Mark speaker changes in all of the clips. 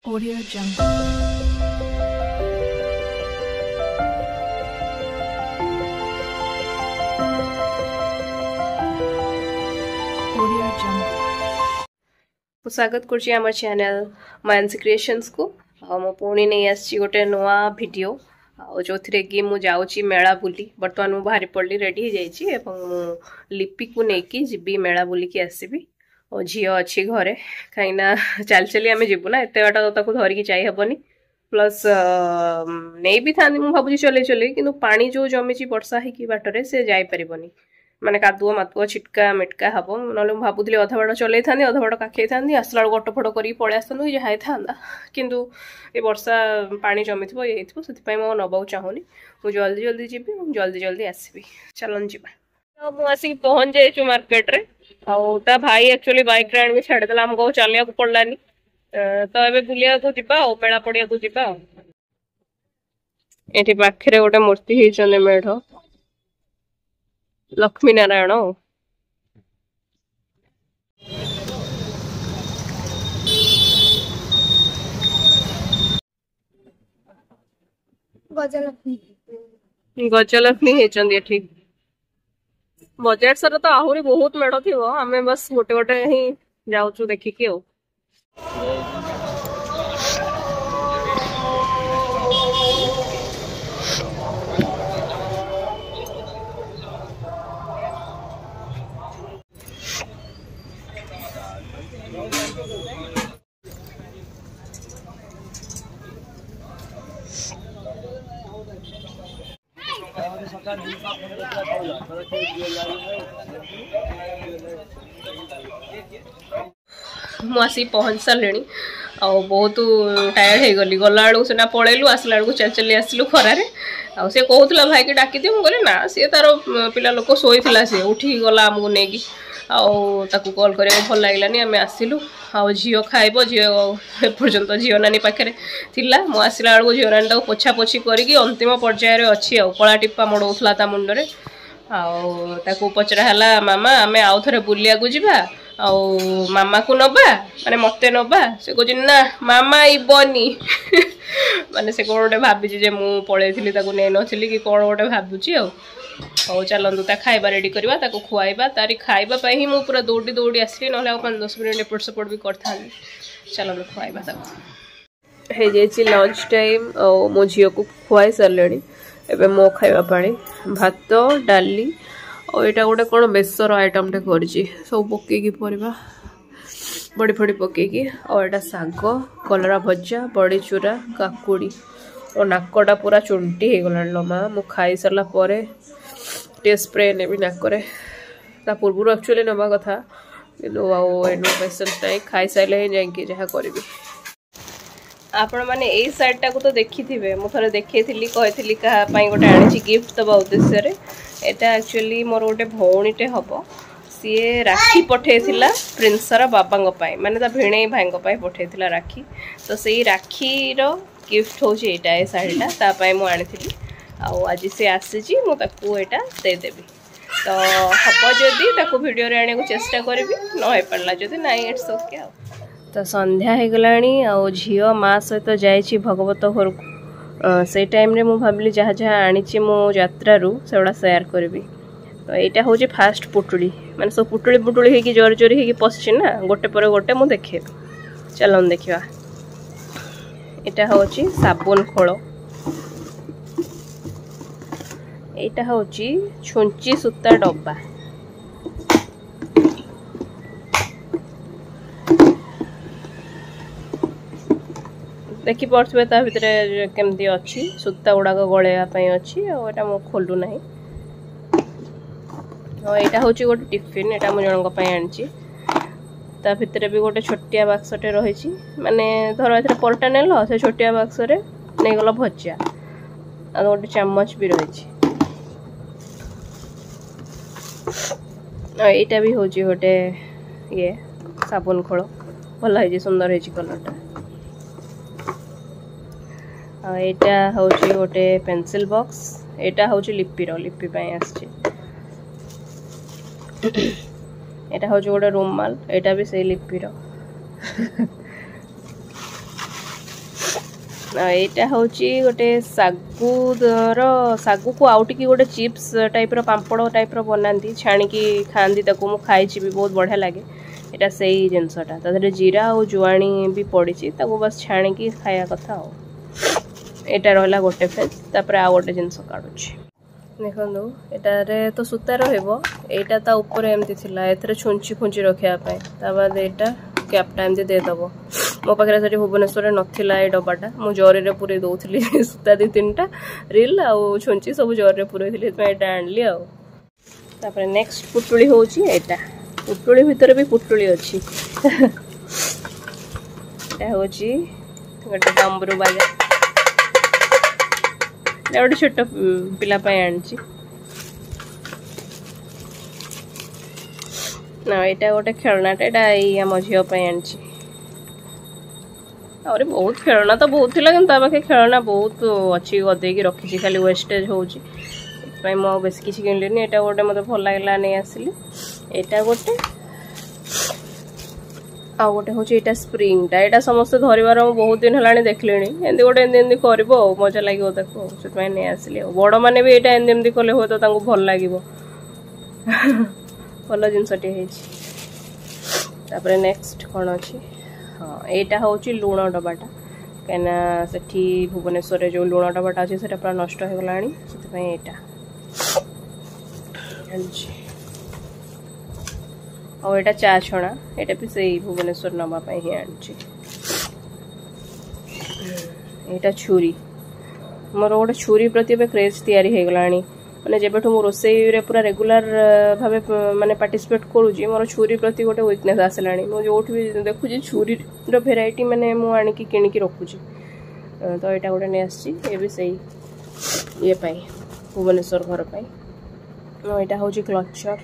Speaker 1: Audio Jungle. Audio Jungle.
Speaker 2: स्वागत कर channel Mansi creations को मो पुणी नहीं आसी गोटे नुआ वीडियो जो थे कि मुझे जाऊँगी मेला बुली बर्तमान मुझे बाहरी पड़ी रेडी हो लिपि को लेकिन जी मेला बुलिकी आसबि और झी अच्छी घरे कहीं चल चली आम जीवु ना एत बाट धरिकी जाइबनी प्लस नहीं भी था भावी चल चल कि पानी जो जमी वर्षा है बाटर से जापरबनी माने कादुआ मातुआ छिटका मिटका हम ना भावुली अधा बाट चल अधा बाट काखे था आसला गटफट कर पलि आसतु जहाँ था किंतु ये वर्षा पानी जमी थो ये से नबा चाहूनी मुझे जल्दी जल्दी जी जल्दी जल्दी आसबि चलन जा मुझे पहुँच जाइए मार्केट रे आ भाई एक्चुअली बाइक रे आनी छाड़देला आमको चलिया पड़लानी तो ये बुलिया को जीवा मेला पड़िया को जीवा ये पाखे गोटे मूर्ति होती मेढ़ लक्ष्मी नारायण गजलक्ष्मी होती बजार सारा तो आहरी बहुत मेढ़ थी आम बस गोटे गोटे ही जाऊँ देखिकी मुझे पहुँच सारे आ बहुत टायर्ड हो गली गला बेलू सीना पलैलु आसला बेलू चल चली आसलु खरार सी कहला भाई की डाकी दियो मुझे ना सी तार पिला लोक शोई सी उठी गला आमको नहीं आकु कल करा भल लगलानी आम आसलु आ झील खाइब झील एपर्यंत झील नानी पाखे थी आसला बेलू झील नानी पोछा पोछी करके अंतिम पर्यायर अच्छी कला टीपा मड़ौला ता मुंडे आकु पचरा मामा आम आउ थे बुलिया जा मामा को नबा माने मते नबा से कहते ना मामा इबनी माने से कौन गोटे भाभी मु पलि नहीं नी कि कौन गोटे भावुची आउ चलतु ता खाइबा रेडी करवा ताको खुआइबा तारी खाइबा ही मु पूरा दौड़ी दौड़ी आसली ना 5-10 मिनट एपट सेपट भी कर था चलतु खुआइबा ताको लंच टाइम और मो झील को खुआई सारे एबे मो खाइबा पानी भात डाली और यहाँ गोटे कौन बेसर आइटम टे कर सब पकईकी परिबा बड़ी फड़ी पकईकी और यहाँ शाग कलरा भजा बड़ी चूरा काकुड़ी और नाकटा पूरा चुंटी हो गला लमा मु खाई सारा टे स्प्रे ने नाकरे ता पूर्व एक्चुअली नवा कथा कि पेसेंस ना खाई सारे ही जाकि जहाँ करी आपण मैंने यही साइडटा को तो देखी थे मुझे देखी कही क्या गोटे आनी गिफ्ट दबा उद्देश्य एटा एक्चुअली मोर गोटे भौणीटे हम सी राखी पठेला प्रिंसर बाबा माने भिणे भाई पठेला राखी तो से राखीर गिफ्ट हूँ यहाँ ये शाढ़ीटा मुझे आज सी आसी मुझे देदेवि तो हम जदि वीडियो आने चेष्टा करी न हो पारा जदि ना इट्स ओके तो संध्या हो गलानी आ झील माँ सहित जाइए भगवत घर को से टाइम रे मु भाविली जहाँ जहाँ आनी मो यात्रु से गुड़ा सेयार करी तो यहाँ हूँ फास्ट पुटुड़ी माने सब पुटुड़ी पुटुड़ी हो जोर जोरी हो पशि ना गोटे पर गोटे मुझे देखे चलन देखा यहाँ हूँ साबुन खोल यहाँ हूँ छुंची सूता डब्बा देखी पड़े ता भितर केमती अच्छी सूता गुड़ाक गलैवाई अच्छी और यहाँ मो खोलू ना और यहाँ हूँ गोटे टिफिन यहाँ मुझे जनक आनी ता भितर भी गोटे छोटिया बाक्सटे रही माने धर ए परटा नेल से छोटिया बाक्स नहीं गल भजा आ गोटे चामच भी रही यहाँ भी हूँ गोटे ये साबुन खोल भल है सुंदर है कलरटा यहाँ हूँ गोटे पेंसिल बॉक्स यहाँ हूँ लिपिर लिपि यहाँ हूँ गोटे रुमाल यहाँ भी से लिपिर ଏଇଟା ହେଉଛି ଗୋଟେ ଶାଗୁକୁ ଆଉ ଟିକେ ଗୋଟେ ଚିପ୍ସ ଟାଇପ୍ର ପାମ୍ପଡ଼ ଟାଇପ୍ର ବନାନ୍ତି ଛାଣିକି ଖାଆନ୍ତି ତାକୁ ମୁଁ ଖାଇଛି ବି ବହୁତ ବଢ଼ିଆ ଲାଗେ ଏଇଟା ସେଇ ଜିନିଷଟା ତା ଦେହରେ ଜିରା ଆଉ ଜୁଆଣି ବି ପଡ଼ିଛି ତାକୁ ବାସ୍ ଛାଣିକି ଖାଇବା କଥା ଆଉ ଏଇଟା ରହିଲା ଗୋଟେ ଫେଜ୍ ତାପରେ ଆଉ ଗୋଟେ ଜିନିଷ କାଢ଼ୁଛି ଦେଖନ୍ତୁ ଏଟାରେ ତ ସୂତା ରହିବ ଏଇଟା ତା ଉପରେ ଏମିତି ଥିଲା ଏଥିରେ ଛୁଞ୍ଚି ଫୁଞ୍ଚି ରଖିବା ପାଇଁ ତା ବାଦ ଏଇଟା କ୍ୟାପ୍ଟା ଏମିତି ଦେଇଦେବ ମୋ ପାଖରେ ସେଠି ଭୁବନେଶ୍ୱରରେ ନଥିଲା ଏଇ ଡବାଟା ମୁଁ ଜରିରେ ପୁରେଇ ଦେଉଥିଲି ସୂତା 2-3ଟା ରିଲ୍ ଆଉ ଛୁଞ୍ଚି ସବୁ ଜରିରେ ପୁରେଇଥିଲି ସେଥିପାଇଁ ଏଇଟା ଆଣିଲି ଆଉ ତାପରେ ନେକ୍ସଟ ପୁଟୁଳି ହେଉଛି ଏଇଟା ପୁଟୁଳି ଭିତରେ ବି ପୁଟୁଳି ଅଛି ଏଇଟା ହେଉଛି ଗୋଟେ ଡମ୍ବରୁ ବାଜା ଏଇଟା ଗୋଟେ ଛୋଟ ପିଲା ପାଇଁ ଆଣିଛି ନା ଏଇଟା ଗୋଟେ ଖେଳନାଟା ଏଇଟା ଏଇ ଆମ ଝିଅ ପାଇଁ ଆଣିଛି ଆହୁରି ବହୁତ ଖେଳନା ତ ବହୁତ ଥିଲା କିନ୍ତୁ ତା ପାଖେ ଖେଳନା ବହୁତ ଅଛି ଗଦେଇକି ରଖିଛି ଖାଲି ୱେଷ୍ଟେଜ ହେଉଛି ସେଥିପାଇଁ ମୁଁ ଆଉ ବେଶୀ କିଛି କିଣିଲିନି ଏଇଟା ଗୋଟେ ମୋତେ ଭଲ ଲାଗିଲା ନେଇ ଆସିଲି ଏଇଟା ଗୋଟେ ଆଉ ଗୋଟେ ହେଉଛି ଏଇଟା ସ୍ପ୍ରିଙ୍ଗଟା ଏଇଟା ସମସ୍ତେ ଧରିବାର ମୁଁ ବହୁତ ଦିନ ହେଲାଣି ଦେଖିଲିଣି ଏମିତି ଗୋଟେ ଏମିତି କରିବ ଆଉ ମଜା ଲାଗିବ ତାକୁ ଆଉ ସେଥିପାଇଁ ନେଇ ଆସିଲି ଆଉ ବଡ଼ମାନେ ବି ଏଇଟା ଏମିତି କଲେ ହୁଏତ ତାଙ୍କୁ ଭଲ ଲାଗିବ ଭଲ ଜିନିଷଟିଏ ହେଇଛି ତାପରେ ନେକ୍ସଟ କ'ଣ ଅଛି ହଁ ଏଇଟା ହେଉଛି ଲୁଣ ଡବାଟା କାହିଁକିନା ସେଠି ଭୁବନେଶ୍ୱରରେ ଯେଉଁ ଲୁଣ ଡବାଟା ଅଛି ସେଇଟା ପୁରା ନଷ୍ଟ ହେଇଗଲାଣି ସେଥିପାଇଁ ଏଇଟା ଆଣିଛି ଆଉ ଏଇଟା ଚା ଛଣା ଏଇଟା ବି ସେଇ ଭୁବନେଶ୍ୱର ନେବା ପାଇଁ ହିଁ ଆଣିଛି ଏଇଟା ଛୁରୀ ମୋର ଗୋଟେ ଛୁରୀ ପ୍ରତି ଏବେ କ୍ରେଜ୍ ତିଆରି ହେଇଗଲାଣି ମାନେ ଯେବେଠୁ ମୁଁ ରୋଷେଇରେ ପୁରା ରେଗୁଲାର ଭାବେ ମାନେ ପାର୍ଟିସିପେଟ୍ କରୁଛି ମୋର ଛୁରୀ ପ୍ରତି ଗୋଟେ ୱିକନେସ୍ ଆସିଲାଣି ମୁଁ ଯେଉଁଠି ବି ଦେଖୁଛି ଛୁରୀର ଭେରାଇଟି ମାନେ ମୁଁ ଆଣିକି କିଣିକି ରଖୁଛି ତ ଏଇଟା ଗୋଟେ ନେଇ ଆସିଛି ଏ ବି ସେଇ ଇଏ ପାଇଁ ଭୁବନେଶ୍ୱର ଘର ପାଇଁ ଏଇଟା ହେଉଛି କ୍ଲଚର୍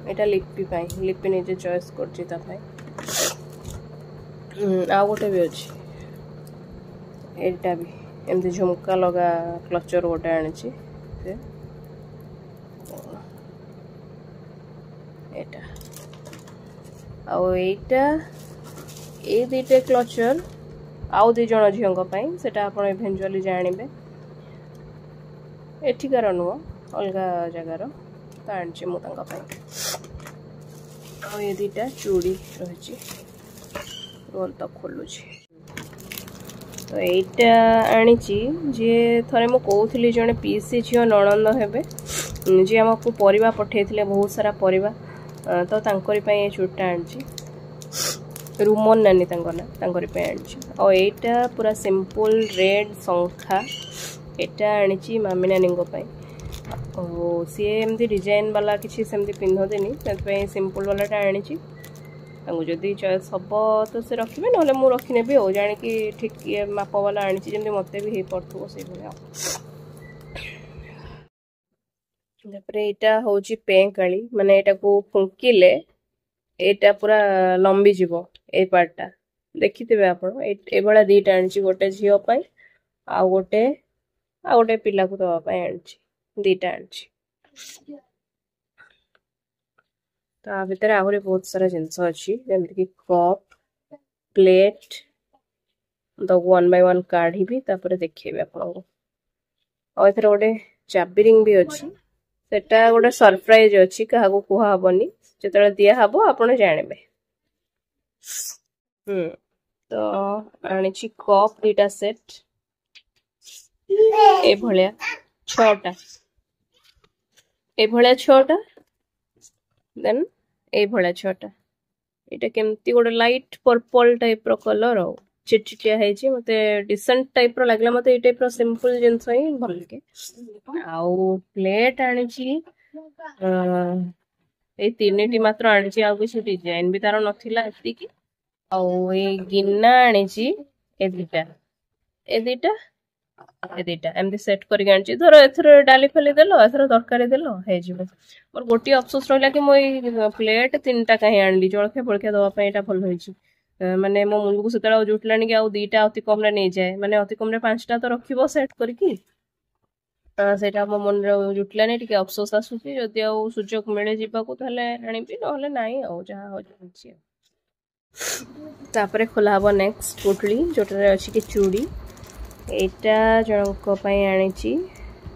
Speaker 2: ଏଇଟା ଲିପି ପାଇଁ ଲିପି ନିଜେ ଚଏସ୍ କରୁଛି ତା ପାଇଁ ଆଉ ଗୋଟେ ବି ଅଛି ଏଇଟା ବି ଏମିତି ଝୁମକା ଲଗା କ୍ଲଚର୍ ଗୋଟେ ଆଣିଛି ସେ ଏଇଟା ଆଉ ଏଇଟା ଏଇ ଦୁଇଟା କ୍ଲଚର୍ ଆଉ 2 ଜଣ ଝିଅଙ୍କ ପାଇଁ ସେଟା ଆପଣ ଇଭେଞ୍ଚୁଆଲି ଜାଣିବେ ଏଠିକାର ନୁହଁ ଅଲଗା ଜାଗାର ତ ଆଣିଛି ମୁଁ ତାଙ୍କ ପାଇଁ ଆଉ ଏ 2ଟା ଚୁଡ଼ି ରହିଛି ରୋଲ୍ ତ ଖୋଲୁଛି ତ ଏଇଟା ଆଣିଛି ଯିଏ ଥରେ ମୁଁ କହୁଥିଲି ଜଣେ ପିଇସି ଝିଅ ନଣନ୍ଦ ହେବେ ଯିଏ ଆମକୁ ପରିବା ପଠାଇଥିଲେ ବହୁତ ସାରା ପରିବା ତ ତାଙ୍କରି ପାଇଁ ଏ ଚୁଡ଼ିଟା ଆଣିଛି ରୁମନ ନାନୀ ତାଙ୍କ ନା ତାଙ୍କରି ପାଇଁ ଆଣିଛି ଆଉ ଏଇଟା ପୁରା ସିମ୍ପଲ୍ ରେଡ୍ ଶଙ୍ଖା ଏଇଟା ଆଣିଛି ମାମି ନାନୀଙ୍କ ପାଇଁ ଆଉ ସିଏ ଏମିତି ଡିଜାଇନ୍ ବାଲା କିଛି ସେମିତି ପିନ୍ଧନ୍ତିନି ସେଥିପାଇଁ ସିମ୍ପଲ୍ ବାଲାଟା ଆଣିଛି ତାଙ୍କୁ ଯଦି ଚଏସ୍ ହେବ ତ ସେ ରଖିବେ ନହେଲେ ମୁଁ ରଖିନେବି ଆଉ ଜାଣିକି ଠିକ୍ ଇଏ ମାପ ବାଲା ଆଣିଛି ଯେମିତି ମୋତେ ବି ହେଇପାରୁଥିବ ସେଇଭଳିଆ ତାପରେ ଏଇଟା ହେଉଛି ପେଁକାଳି ମାନେ ଏଇଟାକୁ ଫୁଙ୍କିଲେ ଏଇଟା ପୁରା ଲମ୍ବିଯିବ ଏଇ ପାର୍ଟଟା ଦେଖିଥିବେ ଆପଣ ଏଇଭଳିଆ 2ଟା ଆଣିଛି ଗୋଟେ ଝିଅ ପାଇଁ ଆଉ ଗୋଟେ ପିଲାକୁ ଦେବା ପାଇଁ ଆଣିଛି 2ଟା ଆଣିଛି ତା ଭିତରେ ଆହୁରି ବହୁତ ସାରା ଜିନିଷ ଅଛି ଯେମିତିକି କପ୍ ପ୍ଲେଟ୍ ତ 1 by 1 କାଢ଼ିବି ତାପରେ ଦେଖେଇବି ଆପଣଙ୍କୁ ଆଉ ଏଥିରେ ଗୋଟେ ଚାବି ରିଙ୍ଗ ବି ଅଛି ସେଟା ଗୋଟେ ସରପ୍ରାଇଜ ଅଛି କାହାକୁ କୁହାହବନି ଯେତେବେଳେ ଦିଆହବ ଆପଣ ଜାଣିବେ ତ ଆଣିଛି କପ୍ 2ଟା ସେଟ୍ ଏଭଳିଆ 6ଟା ଏଭଳିଆ 6ଟା ଦେନ୍ ଏଇଭଳିଆ 6ଟା ଏଇଟା କେମିତି ଗୋଟେ ଲାଇଟ୍ ପର୍ପଲ୍ ଟାଇପ୍ର କଲର୍ ଆଉ ଚିଟଚିଟିଆ ହେଇଛି ମୋତେ ଡିସେଣ୍ଟ ଟାଇପ୍ର ଲାଗିଲା ମୋତେ ଏଇ ଟାଇପ୍ର ସିମ୍ପଲ୍ ଜିନିଷ ହିଁ ଭଲ ଲାଗେ ଆଉ ପ୍ଲେଟ୍ ଆଣିଛି ଏଇ 3ଟି ମାତ୍ର ଆଣିଛି ଆଉ କିଛି ଡିଜାଇନ୍ ବି ତାର ନଥିଲା ଏତିକି ଆଉ ଏଇ ଗିନା ଆଣିଛି ଏ 2ଟା ଏମିତି ସେଟ୍ କରିକି ଆଣିଛି ଧର ଏଥର ଡାଲି ଫାଲି ଦେଲ ଏଥର ତରକାରୀ ଦେଲ ହେଇଯିବ ମୋର ଗୋଟିଏ ଅଫସୋସ ରହିଲା କି ମୁଁ ଏଇ ପ୍ଲେଟ୍ 3ଟା କାହିଁ ଆଣିଲି ଜଳଖିଆ ଫଳଖିଆ ଦେବା ପାଇଁ ଏଇଟା ଭଲ ହେଇଛି ମାନେ ମୋ ମୁଣ୍ଡକୁ ସେତେବେଳେ ଆଉ ଜୁଟିଲାନି କି ଆଉ 2ଟା ଅତି କମ୍ରେ ନେଇଯାଏ ମାନେ ଅତି କମ୍ରେ 5ଟା ତ ରଖିବ ସେଟ୍ କରିକି ସେଇଟା ମୋ ମନରେ ଜୁଟିଲାନି ଟିକେ ଅଫସୋସ ଆସୁଛି ଯଦି ଆଉ ସୁଯୋଗ ମିଳେ ଯିବାକୁ ତାହେଲେ ଆଣିବି ନହେଲେ ନାହିଁ ଆଉ ଯାହା ହେଉଛି ତାପରେ ଖୋଲା ହବ ନେକ୍ସଟ ପୁଟୁଳି ଯୋଉଟାରେ ଅଛି କି ଚୁଡ଼ି ଏଇଟା ଜଣଙ୍କ ପାଇଁ ଆଣିଛି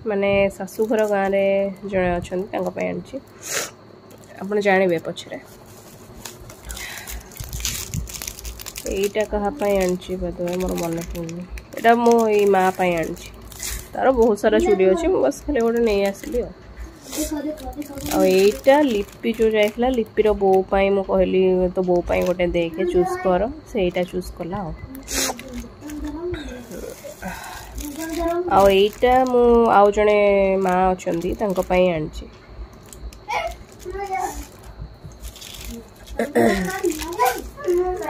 Speaker 2: ମାନେ ଶାଶୁଘର ଗାଁରେ ଜଣେ ଅଛନ୍ତି ତାଙ୍କ ପାଇଁ ଆଣିଛି ଆପଣ ଜାଣିବେ ପଛରେ। ଏଇଟା କାହା ପାଇଁ ଆଣିଛି ବୋଧେ ମୋର ମନେ ପଡ଼ୁନି। ଏଇଟା ମୁଁ ଏଇ ମା ପାଇଁ ଆଣିଛି। ତାର ବହୁତ ସାରା ଚୁଡ଼ି ଅଛି ମୁଁ ବସ୍ ଖାଲି ଗୋଟେ ନେଇ ଆସିଲି ଆଉ। ଆଉ ଏଇଟା ଲିପି ଯେଉଁ ଯାଇଥିଲା ଲିପିର ବୋଉ ପାଇଁ ମୁଁ କହିଲି ତ ବୋଉ ପାଇଁ ଗୋଟେ ଦେଇକି ଚୁଜ୍ କର ସେଇଟା ଚୁଜ୍ କଲା ଆଉ ଏଇଟା ମୁଁ ଆଉ ଜଣେ ମା ଅଛନ୍ତି ତାଙ୍କ ପାଇଁ ଆଣିଛି।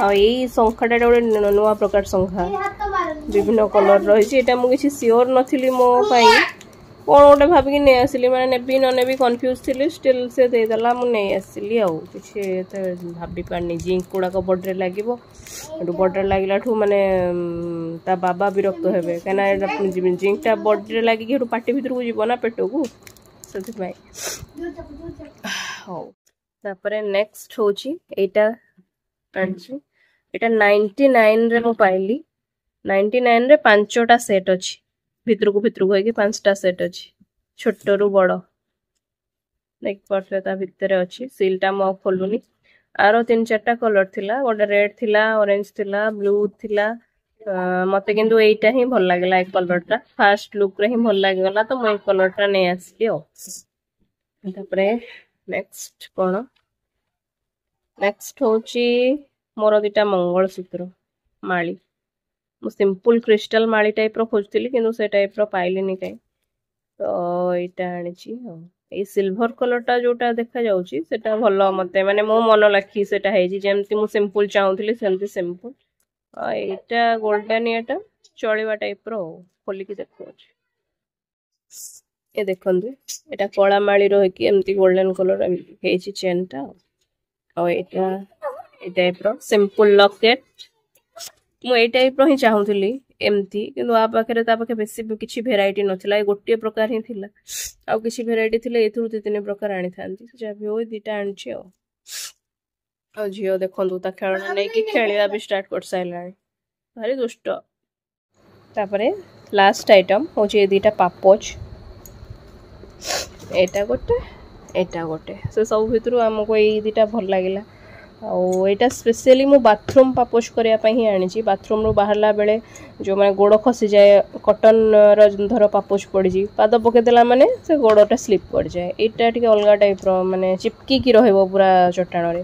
Speaker 2: ଆଉ ଏଇ ଶଙ୍ଖାଟା ଗୋଟେ ନୂଆ ପ୍ରକାର ଶଙ୍ଖା ବିଭିନ୍ନ କଲର ରହିଛି। ଏଇଟା ମୁଁ କିଛି ସିଓର ନଥିଲି ମୋ ପାଇଁ କ'ଣ ଗୋଟେ ଭାବିକି ନେଇ ଆସିଲି ମାନେ ନେବି ନ ନେବି କନଫ୍ୟୁଜ ଥିଲି ଷ୍ଟିଲ୍ ସେ ଦେଇଦେଲା ମୁଁ ନେଇ ଆସିଲି ଆଉ କିଛି ଏତେ ଭାବି ପାରିନି। ଜିଙ୍କ ଗୁଡ଼ାକ ବଡ଼ିରେ ଲାଗିବ ଏଠୁ ବଡ଼ିରେ ଲାଗିଲାଠୁ ମାନେ ତା ବାବା ବିରକ୍ତ ହେବେ କାହିଁକିନା ଏଇଟା ଜିଙ୍କଟା ବଡ଼ିରେ ଲାଗିକି ଏଠୁ ପାଟି ଭିତରକୁ ଯିବ ନା ପେଟକୁ ସେଥିପାଇଁ। ହଉ ତାପରେ ନେକ୍ସଟ ହେଉଛି ଏଇଟା ଆଣିଛି। ଏଇଟା 99ରେ ମୁଁ ପାଇଲି। 99ରେ 5ଟା ସେଟ୍ ଅଛି ଭିତରକୁ ହେଇକି 5ଟା ସେଟ୍ ଅଛି ଛୋଟରୁ ବଡ଼ ଦେଖିପାରୁଥିବେ ତା ଭିତରେ ଅଛି। ସିଲ୍ଟା ମୁଁ ଆଉ ଖୋଲୁନି। ଆର 3-4ଟା କଲର ଥିଲା ଗୋଟେ ରେଡ୍ ଥିଲା ଅରେଞ୍ଜ ଥିଲା ବ୍ଲୁ ଥିଲା। ମତେ କିନ୍ତୁ ଏଇଟା ହିଁ ଭଲ ଲାଗିଲା ଏ କଲରଟା ଫାଷ୍ଟ ଲୁକ୍ରେ ହିଁ ଭଲ ଲାଗିଗଲା ତ ମୁଁ ଏଇ କଲରଟା ନେଇ ଆସିଲି ଆଉ। ତାପରେ ନେକ୍ସଟ କ'ଣ ନେକ୍ସଟ ହେଉଛି ମୋର 2ଟା ମଙ୍ଗଳସୂତ୍ର ମାଳି। ମୁଁ ସିମ୍ପଲ କ୍ରିଷ୍ଟାଲ ମାଳି ଟାଇପ୍ର ଖୋଜୁଥିଲି କିନ୍ତୁ ସେ ଟାଇପ୍ର ପାଇଲିନି କାହିଁ ତ ଏଇଟା ଆଣିଛି ଆଉ। ଏଇ ସିଲଭର କଲରଟା ଯୋଉଟା ଦେଖାଯାଉଛି ସେଟା ଭଲ ମତେ ମାନେ ମୋ ମନ ଲାଖି ସେଟା ହେଇଛି ଯେମିତି ମୁଁ ସିମ୍ପଲ ଚାହୁଁଥିଲି ସେମିତି ସିମ୍ପଲ। ଏଇଟା ଗୋଲ୍ଡେନ ଏଟା ଚଳିବା ଟାଇପ୍ର ଆଉ ଖୋଲିକି ଦେଖାଉଛି। ଏ ଦେଖନ୍ତୁ ଏଇଟା କଳା ମାଳି ରହିକି ଏମିତି ଗୋଲ୍ଡେନ କଲର ହେଇଛି ଚେନ୍ଟା ଆଉ ଏଇଟା ଏଇ ଟାଇପ୍ର ସିମ୍ପଲ ଲକେଟ୍। ମୁଁ ଏଇ ଟାଇପ୍ର ହିଁ ଚାହୁଁଥିଲି ଏମିତି କିନ୍ତୁ ତା ପାଖେ ବେଶୀ କିଛି ଭେରାଇଟି ନଥିଲା ଏ ଗୋଟିଏ ପ୍ରକାର ହିଁ ଥିଲା। ଆଉ କିଛି ଭେରାଇଟି ଥିଲେ ଏଥିରୁ 2-3 ପ୍ରକାର ଆଣିଥାନ୍ତି ଯାହା ବି ହଉ 2ଟା ଆଣିଛି ଆଉ। ଝିଅ ଦେଖନ୍ତୁ ତା ଖେଳଣା ନେଇକି ଖେଳିବା ବି ଷ୍ଟାର୍ଟ କରିସାରିଲାଣି ଭାରି ଦୁଷ୍ଟ। ତାପରେ ଲାଷ୍ଟ ଆଇଟମ୍ ହେଉଛି ଏ 2ଟା ପାପୋଛ। ଏଇଟା ଗୋଟେ ସେ ସବୁ ଭିତରୁ ଆମକୁ ଏଇ 2ଟା ଭଲ ଲାଗିଲା। ଆଉ ଏଇଟା ସ୍ପେଶିଆଲି ମୁଁ ବାଥରୁମ୍ ପାପୋଛ କରିବା ପାଇଁ ହିଁ ଆଣିଛି। ବାଥରୁମ୍ରୁ ବାହାରିଲା ବେଳେ ଯେଉଁମାନେ ଗୋଡ଼ ଖସିଯାଏ କଟନର ଧର ପାପୋଛ ପଡ଼ିଛି ପାଦ ପକାଇଦେଲା ମାନେ ସେ ଗୋଡ଼ଟା ସ୍ଲିପ୍ କରିଯାଏ। ଏଇଟା ଟିକେ ଅଲଗା ଟାଇପ୍ର ମାନେ ଚିପକିକି ରହିବ ପୁରା ଚଟାଣରେ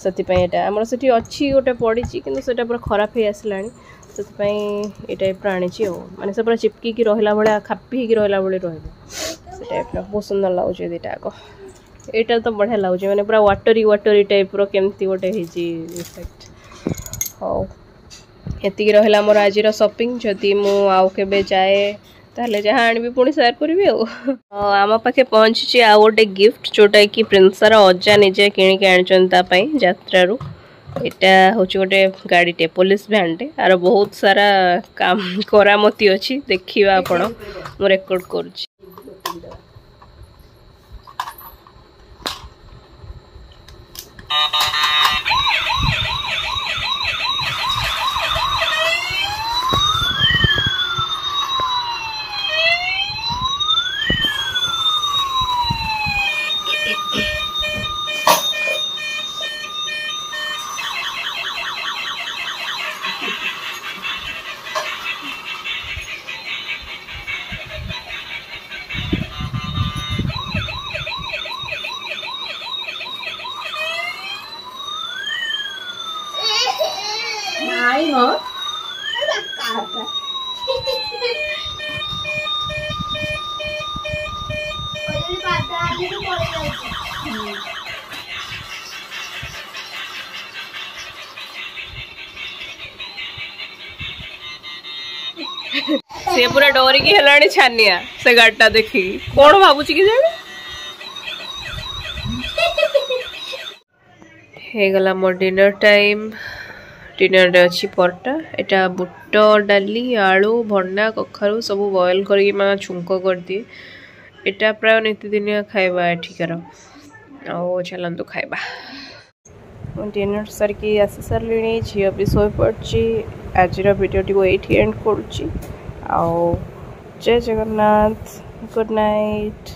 Speaker 2: ସେଥିପାଇଁ ଏଇଟା ଆମର ସେଠି ଅଛି ଗୋଟେ ପଡ଼ିଛି କିନ୍ତୁ ସେଇଟା ପୁରା ଖରାପ ହେଇ ଆସିଲାଣି ସେଥିପାଇଁ ଏଇ ଟାଇପ୍ର ଆଣିଛି ଆଉ ମାନେ ସେ ପୁରା ଚିପକିକି ରହିଲା ଭଳିଆ ଖାପି ହେଇକି ରହିଲା ଭଳି ରହିବ ସେ ଟାଇପ୍ର ବହୁତ ସୁନ୍ଦର ଲାଗୁଛି 2ଟା ଯାକ। ଏଇଟା ତ ବଢ଼ିଆ ଲାଗୁଛି ମାନେ ପୁରା ୱାଟରି ଟାଇପ୍ର କେମିତି ଗୋଟେ ହେଇଛି ଇଫେକ୍ଟ। ହଉ ଏତିକି ରହିଲା ମୋର ଆଜିର ସପିଂ। ଯଦି ମୁଁ ଆଉ କେବେ ଯାଏ ତାହେଲେ ଯାହା ଆଣିବି ପୁଣି ସେୟାର କରିବି ଆଉ। ଆମ ପାଖେ ପହଞ୍ଚିଛି ଆଉ ଗୋଟେ ଗିଫ୍ଟ ଯୋଉଟାକି ପ୍ରିନ୍ସାର ଅଜା ନିଜେ କିଣିକି ଆଣିଛନ୍ତି ତା ପାଇଁ ଯାତ୍ରାରୁ। ଏଇଟା ହେଉଛି ଗୋଟେ ଗାଡ଼ିଟେ ପୋଲିସ ଭ୍ୟାନ୍ଟେ ଆର ବହୁତ ସାରା କରାମତି ଅଛି ଦେଖିବା ଆପଣ ମୁଁ ରେକର୍ଡ କରୁଛି। से पूरा डरिकी हेलाणी छानिया से गाड़ीटा देखिकी कौन भावुची कि जाने हे गला मोर डिनर टाइम। डिनर रे अच्छी परटा एटा बुट डाली आलू भंडा कखारू सब बॉयल करके माँ छुंक कर दिए। एटा प्राय नीतिदिनिया खाइबा एठिकार आओ चलतु खाइबा। डिनर सारिकी आसी सारे झील भी शो पड़ी। आज भिडियो टी एंड करुच्ची आओ जय जगन्नाथ गुड नाइट।